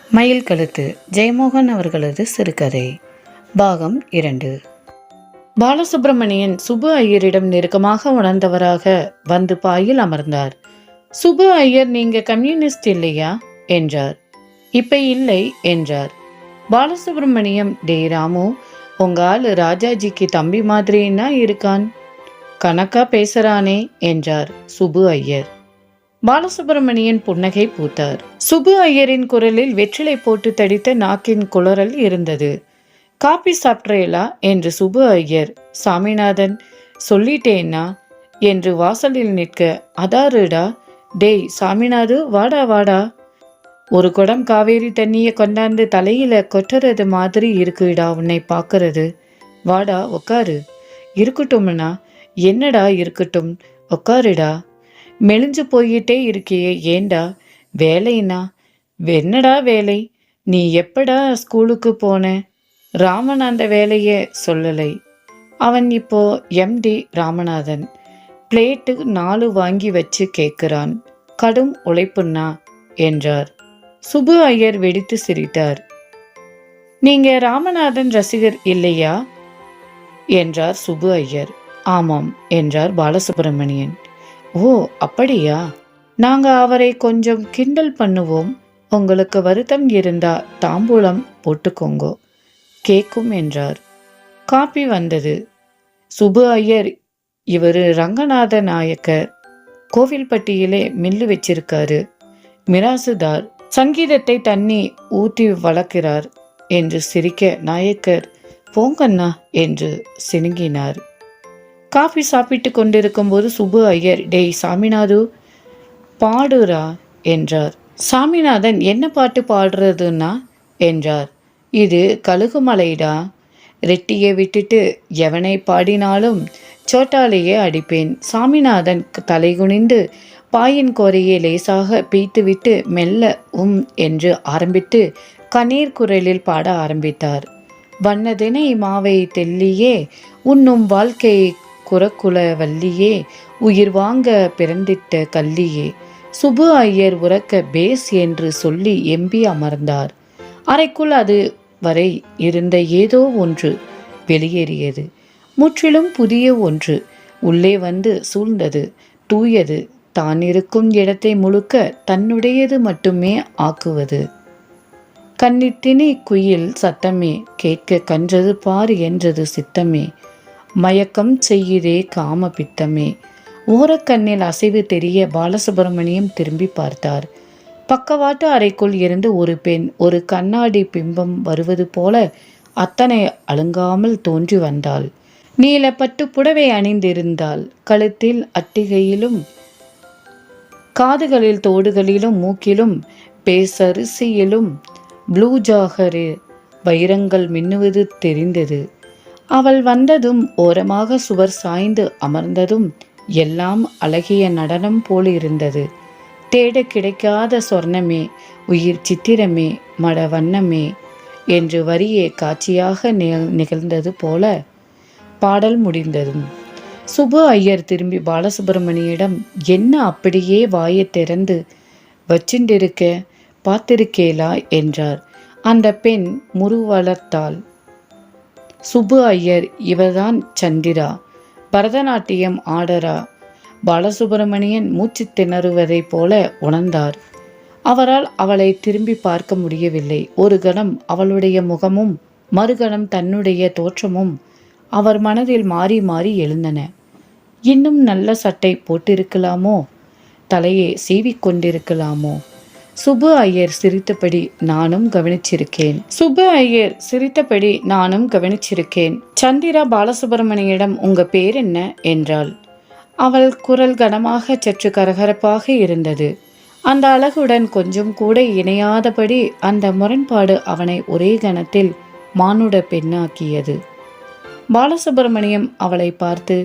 மயில் கழுத்து ஜெயமோகன் அவர்களது சிறுகதை பாகம் 2. பாலசுப்பிரமணியன் சுப்பு ஐயரிடம் நெருக்கமாக உணர்ந்தவராக வந்து பாயில் அமர்ந்தார். சுப்பு ஐயர், நீங்க கம்யூனிஸ்ட் இல்லையா என்றார். இப்ப இல்லை என்றார். பாலசுப்பிரமணியம், டே ராமு, உங்க ஆளு ராஜாஜிக்கு தம்பி மாதிரின்னா இருக்கான், கணக்கா பேசுறானே என்றார் சுப்பு ஐயர். பாலசுப்பிரமணியன் புன்னகை பூத்தார். சுப்பு ஐயரின் குரலில் வெற்றிலை போட்டு தடித்த நாக்கின் குளறல் இருந்தது. காபி சாப்பிட்றேலா என்று சுப்பு ஐயர். சாமிநாதன், சொல்லிட்டேன்னா என்று வாசலில் நிற்க, அதாருடா, டேய் சாமிநாது, வாடா வாடா, ஒரு குடம் காவேரி தண்ணியை கொண்டாந்து தலையில கொட்டுறது மாதிரி இருக்குடா உன்னை பார்க்கறது, வாடா உக்காரு. இருக்கட்டும்னா என்னடா இருக்கட்டும், உக்காருடா. மெலிஞ்சு போயிட்டே இருக்கியே, ஏண்டா? வேலைன்னா என்னடா வேலை? நீ எப்படா ஸ்கூலுக்கு போன? ராமன் அந்த வேலையை சொல்லலை. அவன் இப்போ MD ராமநாதன். பிளேட்டு 4 வாங்கி வச்சு கேட்குறான். கடும் உழைப்புன்னா என்றார். சுப்பு ஐயர் வெடித்து சிரித்தார். நீங்க ராமநாதன் ரசிகர் இல்லையா என்றார் சுப்பு ஐயர். ஆமாம் என்றார் பாலசுப்பிரமணியன். ஓ அப்படியா? நாங்க அவரை கொஞ்சம் கிண்டல் பண்ணுவோம். உங்களுக்கு வருத்தம் இருந்தா தாம்பூலம் போட்டுக்கோங்கோ, கேக்கும் என்றார். காப்பி வந்தது. சுப்பு ஐயர், இவரு ரங்கநாத நாயக்கர், கோவில்பட்டியிலே மில்லு வச்சிருக்காரு, மிராசுதார், சங்கீதத்தை தண்ணி ஊற்றி வளர்க்கிறார் என்று சிரிக்க, நாயக்கர் போங்கண்ணா என்று சினுங்கினார். காஃபி சாப்பிட்டு கொண்டிருக்கும் போது சுப்பு ஐயர், டேய் சாமிநாது, பாடுறா என்றார். சாமிநாதன், என்ன பாட்டு பாடுறதுன்னா என்றார். இது கழுகுமலைடா, ரெட்டியை விட்டுட்டு எவனை பாடினாலும் சோட்டாலேயே அடிப்பேன். சாமிநாதன் தலைகுனிந்து பாயின் கோரையை லேசாக பீத்துவிட்டு மெல்ல என்று ஆரம்பித்து கண்ணீர் குரலில் பாட ஆரம்பித்தார். வண்ணதினை மாவை தெல்லியே, உண்ணும் வாழ்க்கை குறக்குல வள்ளியே, உயிர் வாங்க பிறந்திட்ட கல்லியே. சுப்பு ஐயர் உறக்க பேஸ் என்று சொல்லி எம்பி அமர்ந்தார். அறைக்குள் அது வரை இருந்த ஏதோ ஒன்று வெளியேறியது. முற்றிலும் புதிய ஒன்று உள்ளே வந்து சூழ்ந்தது, தூயது, தான் இருக்கும் இடத்தை முழுக்க தன்னுடையது மட்டுமே ஆக்குவது. கன்னித்தினி குயில் சத்தமே கேட்க கன்றது பார் என்றது சித்தமே, மயக்கம் செய்யுதே காம பித்தமே. ஓரக்கண்ணில் அசைவு தெரிய பாலசுப்பிரமணியம் திரும்பி பார்த்தார். பக்கவாட்டு அறைக்குள் இருந்து ஒரு பெண் ஒரு கண்ணாடி பிம்பம் வருவது போல அத்தனை அழுங்காமல் தோன்றி வந்தாள். நீல பட்டு புடவை அணிந்திருந்தாள். கழுத்தில் அட்டிகையிலும் காதுகளில் தோடுகளிலும் மூக்கிலும் பேசரிசியிலும் ப்ளூ ஜாகரு வைரங்கள் மின்னுவது தெரிந்தது. அவள் வந்ததும் ஓரமாக சுவர் சாய்ந்து அமர்ந்ததும் எல்லாம் அழகிய நடனம் போல் இருந்தது. தேட கிடைக்காத சொர்ணமே, உயிர் சித்திரமே, மட வண்ணமே என்று வரியே காட்சியாக நிகழ்ந்தது போல பாடல் முடிந்ததும் சுப்பு ஐயர் திரும்பி பாலசுப்பிரமணியிடம், என்ன அப்படியே வாயை திறந்து வச்சுண்டிருக்க, பார்த்திருக்கேலா என்றார். அந்த பெண் முருவளர்த்தாள். சுப்பு ஐயர், இவர்தான் சந்திரா, பரதநாட்டியம் ஆடரா. பாலசுப்பிரமணியன் மூச்சு திணறுவதை போல உணர்ந்தார். அவரால் அவளை திரும்பி பார்க்க முடியவில்லை. ஒரு கணம் அவளுடைய முகமும் மறுகணம் தன்னுடைய தோற்றமும் அவர் மனதில் மாறி மாறி எழுந்தன. இன்னும் நல்ல சட்டை போட்டிருக்கலாமோ, தலையை சீவிக்கொண்டிருக்கலாமோ. சுப்பு ஐயர் சிரித்தபடி, நானும் கவனிச்சிருக்கேன். சந்திரா பாலசுப்பிரமணியிடம், உங்க பேர் என்ன என்றாள். அவள் குரல் கனமாக சற்று கரகரப்பாக இருந்தது. அந்த அழகுடன் கொஞ்சம் கூட இணையாதபடி அந்த முரண்பாடு அவனை ஒரே கணத்தில் மானுட பெண்ணாக்கியது. பாலசுப்பிரமணியம் அவளை பார்த்து,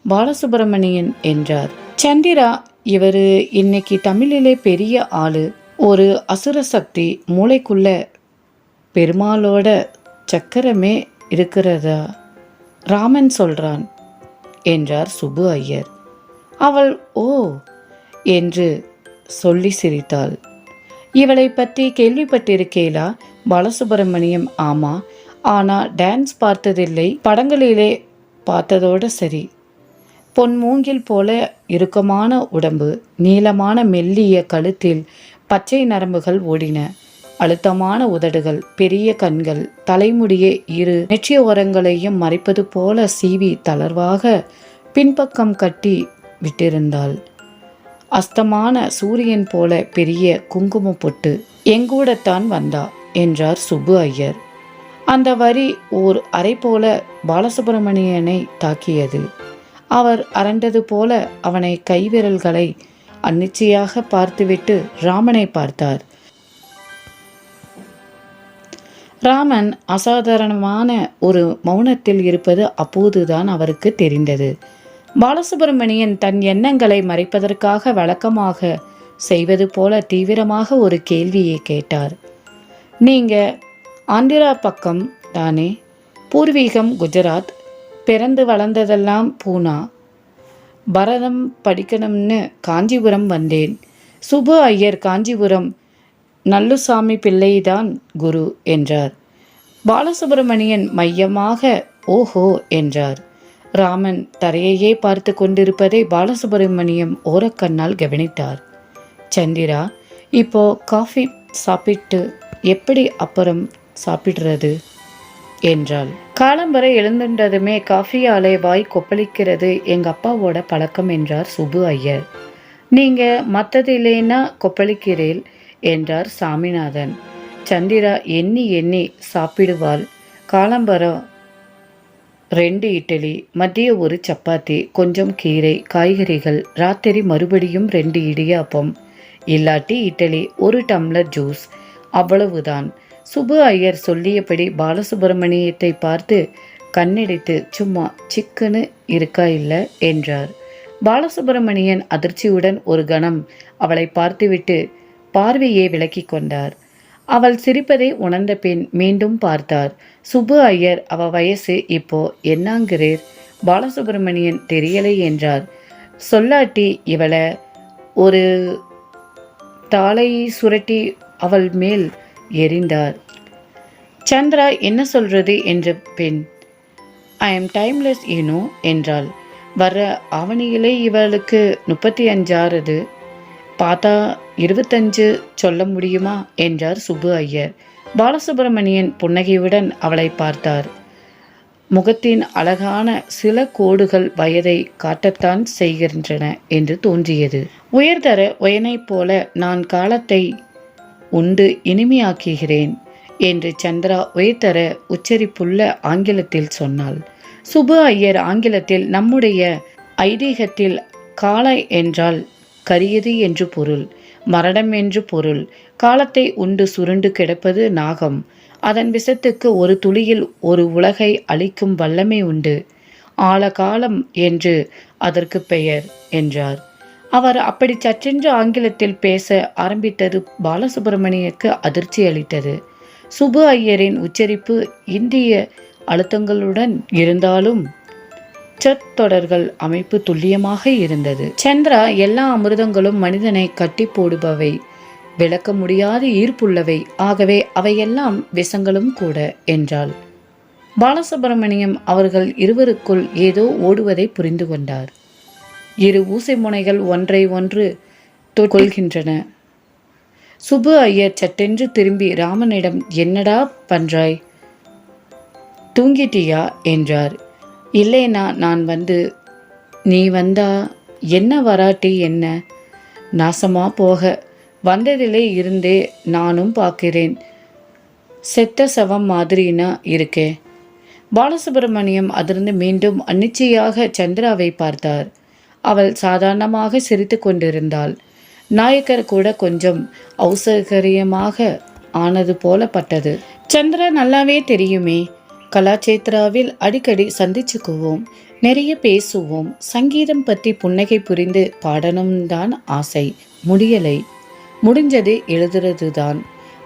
பாலசுப்பிரமணியன் என்றார். சந்திரா, இவரு இன்னைக்கு தமிழிலே பெரிய ஆளு, ஒரு அசுர சக்தி, மூளைக்குள்ள பெருமாளோட சக்கரமே இருக்கிறதா ராமன் சொல்றான் என்றார் சுப்பு ஐயர். அவள் ஓ என்று சொல்லி சிரித்தாள். இவளை பற்றி கேள்விப்பட்டிருக்கேளா? பாலசுப்ரமணியம்: ஆமா, ஆனா டான்ஸ் பார்த்ததில்லை, படங்களிலே பார்த்ததோட சரி. பொன் மூங்கில் போல இறுக்கமான உடம்பு, நீளமான மெல்லிய கழுத்தில் பச்சை நரம்புகள் ஓடின. அழுத்தமான உதடுகள், பெரிய கண்கள், தலைமுடியை இரு நெற்றிய ஓரங்களையும் மறைப்பது போல சீவி தளர்வாக பின்பக்கம் கட்டி விட்டிருந்தாள். அஸ்தமான சூரியன் போல பெரிய குங்கும பொட்டு. எங்கூடத்தான் வந்தா என்றார் சுப்பு ஐயர். அந்த வரி ஓர் அறை போல பாலசுப்ரமணியனை தாக்கியது. அவர் அரண்டது போல அவனை கைவிரல்களை அன்னிச்சையாக பார்த்துவிட்டு ராமனை பார்த்தார். ராமன் அசாதாரணமான ஒரு மௌனத்தில் இருப்பது அப்போதுதான் அவருக்கு தெரிந்தது. பாலசுப்ரமணியன் தன் எண்ணங்களை மறைப்பதற்காக வழக்கமாக செய்வது போல தீவிரமாக ஒரு கேள்வியை கேட்டார். நீங்க ஆந்திரா பக்கம் தானே? பூர்வீகம் குஜராத், பிறந்து வளர்ந்ததெல்லாம் பூனா. பரதம் படிக்கணும்னு காஞ்சிபுரம் வந்தேன். சுப்பு ஐயர் காஞ்சிபுரம் நல்லுசாமி பிள்ளைதான் குரு என்றார். பாலசுப்ரமணியன் மையமாக ஓஹோ என்றார். ராமன் தரையையே பார்த்து கொண்டிருப்பதை பாலசுப்ரமணியம் ஓரக்கண்ணால் கவனித்தார். சந்திரா, இப்போ காஃபி சாப்பிட்டு எப்படி அப்புறம் சாப்பிடுறது என்றாள். காலம்பரை எழுந்துட்டதுமே காஃபியாலே வாய் கொப்பளிக்கிறது எங்க அப்பாவோட பழக்கம் என்றார் சுப்பு ஐயர். நீங்க மற்றதில்லைன்னா கொப்பளிக்கிறேன் என்றார் சாமிநாதன். சந்திரா எண்ணி எண்ணி சாப்பிடுவாள். காலம்பரம் 2 இட்லி, மதிய ஒரு சப்பாத்தி, கொஞ்சம் கீரை, காய்கறிகள், ராத்திரி மறுபடியும் 2 இடியாப்பம், இல்லாட்டி இட்லி, 1 டம்ளர் ஜூஸ், அவ்வளவுதான். சுப்பு ஐயர் சொல்லியபடி பாலசுப்ரமணியத்தை பார்த்து கண்ணடித்து சும்மா சிக்குன்னு இருக்கா இல்லை என்றார். பாலசுப்ரமணியன் அதிர்ச்சியுடன் ஒரு கணம் அவளை பார்த்துவிட்டு பார்வையை விலக்கி கொண்டார். அவள் சிரிப்பதை உணர்ந்த பின் மீண்டும் பார்த்தார். சுப்பு ஐயர்: அவ வயசு இப்போ என்னங்கிறீர்? பாலசுப்ரமணியன் தெரியலை என்றார். சொல்லாட்டி இவளை ஒரு தாளை சுரட்டி அவள் மேல் எறிந்தார். சந்திரா என்ன சொல்றது என்ற பெண் ஐ எம் டைம்லெஸ் ஏனோ என்றாள். வர்ற ஆவணியிலே இவளுக்கு 35 பார்த்தா 25 சொல்ல முடியுமா என்றார் சுப்பு ஐயர். பாலசுப்ரமணியன் புன்னகையுடன் அவளை பார்த்தார். முகத்தின் அழகான சில கோடுகள் வயதை காட்டத்தான் செய்கின்றன என்று தோன்றியது. உயர்தர ஒயனைப் போல நான் காலத்தை உண்டு இனிமையாக்குகிறேன் என்று சந்திரா உயர்தர உச்சரிப்புள்ள ஆங்கிலத்தில் சொன்னாள். சுப்பு ஐயர் ஆங்கிலத்தில்: நம்முடைய ஐதீகத்தில் காலை என்றால் கரியது என்று பொருள், மரணம் என்று பொருள். காலத்தை உண்டு சுருண்டு கிடப்பது நாகம். அதன் விஷத்துக்கு ஒரு துளியில் ஒரு உலகை அழிக்கும் வல்லமை உண்டு. ஆழகாலம் என்று அதற்கு பெயர் என்றார். அவர் அப்படி சற்றென்று ஆங்கிலத்தில் பேச ஆரம்பித்தது பாலசுப்ரமணியனுக்கு அதிர்ச்சி அளித்தது. சுப்பு ஐயரின் உச்சரிப்பு இந்திய அழுத்தங்களுடன் இருந்தாலும் சொற்றொடர்கள் அமைப்பு துல்லியமாக இருந்தது. சந்திரா: எல்லா அமிர்தங்களும் மனிதனை கட்டி போடுபவை, விளக்க முடியாத ஈர்ப்புள்ளவை, ஆகவே அவையெல்லாம் விஷங்களும் கூட என்றாள். பாலசுப்ரமணியம் அவர்கள் இருவருக்குள் ஏதோ ஓடுவதை புரிந்து கொண்டார். 2 ஊசி முனைகள் ஒன்றை ஒன்று கொள்கின்றன. சுப்பு ஐயர் சட்டென்று திரும்பி ராமனிடம்: என்னடா பண்றாய், தூங்கிட்டியா என்றார். இல்லைனா நான் வந்து நீ வந்தா என்ன, வராட்டி என்ன, நாசமா போக வந்ததிலே இருந்தே நானும் பார்க்கிறேன், செத்த சவம் மாதிரினா இருக்கே. பாலசுப்ரமணியம் அதிர்ந்து மீண்டும் அன்னிச்சையாக சந்திராவை பார்த்தார். அவள் சாதாரணமாக சிரித்து கொண்டிருந்தாள். நாயக்கர் கூட கொஞ்சம் ஔசகரியமாக ஆனது போல பட்டது. சந்திரா நல்லாவே தெரியுமே, கலாச்சேத்ராவில் அடிக்கடி சந்திச்சுக்குவோம், நிறைய பேசுவோம், சங்கீதம் பற்றி புன்னகை புரிந்து பாடணும்தான் ஆசை, முடியலை, முடிஞ்சது எழுதுறது தான்,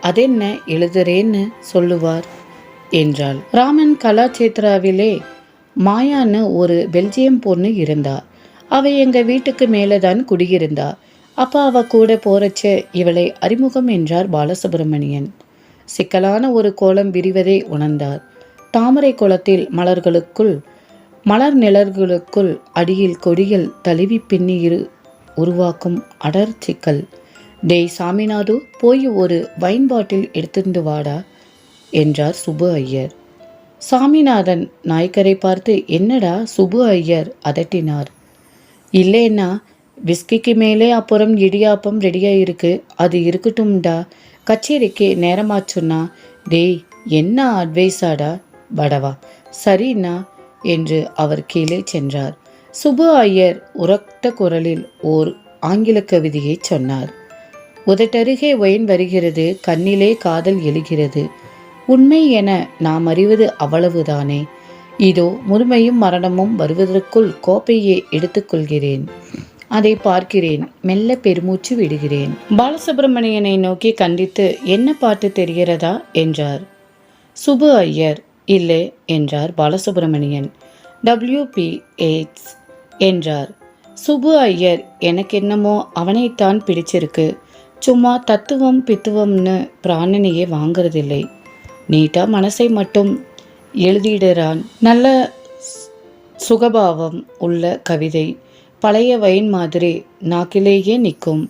அதென்ன எழுதுறேன்னு சொல்லுவார் என்றாள். ராமன் கலாச்சேத்ராவிலே மாயான்னு ஒரு பெல்ஜியம் பொண்ணு இருந்தா. அவ எங்க வீட்டுக்கு மேலே தான் குடியிருந்தா. அப்பா அவ கூட போறச்ச இவளை அறிமுகம் என்றார் பாலசுப்பிரமணியன். சிக்கலான ஒரு கோலம் விரிவதை உணர்ந்தார். தாமரை குளத்தில் மலர் நிழல்களுக்குள் அடியில் கொடியில் தழுவி பின்னி உருவாக்கும் அடர் சிக்கல். டேய் சாமிநாது, போய் ஒரு வைன் பாட்டில் எடுத்துட்டு வாடா என்றார் சுப்பு ஐயர். சாமிநாதன் நாய்க்கரை பார்த்து, என்னடா? சுப்பு ஐயர் அதட்டினார். இல்லைன்னா விஸ்கிக்கு மேலே அப்புறம் இடியாப்பம் ரெடியா இருக்கு, அது இருக்கட்டும்டா, கச்சேரிக்கு நேரமாச்சுன்னா. டேய், என்ன அட்வைஸாடா படவா? சரிண்ணா என்று அவர் கீழே சென்றார். சுப்பு ஐயர் உரத்த குரலில் ஓர் ஆங்கில கவிதையை சொன்னார். உதட்டருகே ஒயின் வருகிறது, கண்ணிலே காதல் எழுகிறது. உண்மை என நாம் அறிவது அவ்வளவுதானே. இதோ முதுமையும் மரணமும் வருவதற்குள் கோப்பையை எடுத்துக்கொள்கிறேன். அதை பார்க்கிறேன், மெல்ல பெருமூச்சு விடுகிறேன். பாலசுப்பிரமணியனை நோக்கி கண்டித்து, என்ன பாட்டு தெரிகிறதா என்றார். சுப்பு ஐயர், இல்லை என்றார் பாலசுப்பிரமணியன். WPH என்றார். சுப்பு ஐயர், எனக்கென்னமோ அவனைத்தான் பிடிச்சிருக்கு. சும்மா தத்துவம் பித்துவம்னு பிராணனையே வாங்கிறதில்லை. நீட்டா மனசை மட்டும் எழுதிடுறான். நல்ல சுகபாவம் உள்ள கவிதை. பழைய வைன் மாதிரி நாக்கிலேயே நிற்கும்.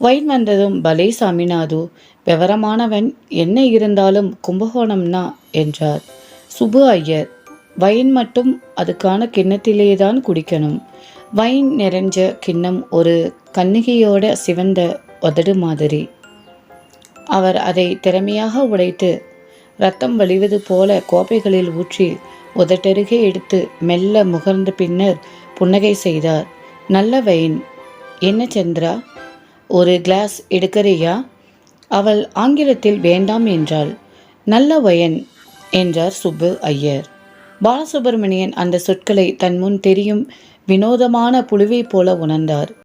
வைன் வந்ததும், பலே சாமிநாது, விவரமானவன், என்ன இருந்தாலும் கும்பகோணம்னா என்றார். சுப்பு ஐயர், வைன் மட்டும் அதுக்கான கிண்ணத்திலேதான் குடிக்கணும். வைன் நிறைஞ்ச கிண்ணம் ஒரு கன்னிகையோட சிவந்த உதடு மாதிரி. அவர் அதை திறமையாக உடைத்து ரத்தம் வழிவது போல கோப்பைகளில் ஊற்றி உதட்டருகே எடுத்து மெல்ல முகர்ந்த பின்னர் புன்னகை செய்தார். நல்ல வைன். என்ன சந்திரா, ஒரு கிளாஸ் எடுக்கிறியா? அவள் ஆங்கிலத்தில் வேண்டாம் என்றாள். நல்ல வைன் என்றார் சுப்பு ஐயர். பாலசுப்பிரமணியன் அந்த சொற்களை தன் முன் தெரியும் வினோதமான புழுவை போல உணர்ந்தார்.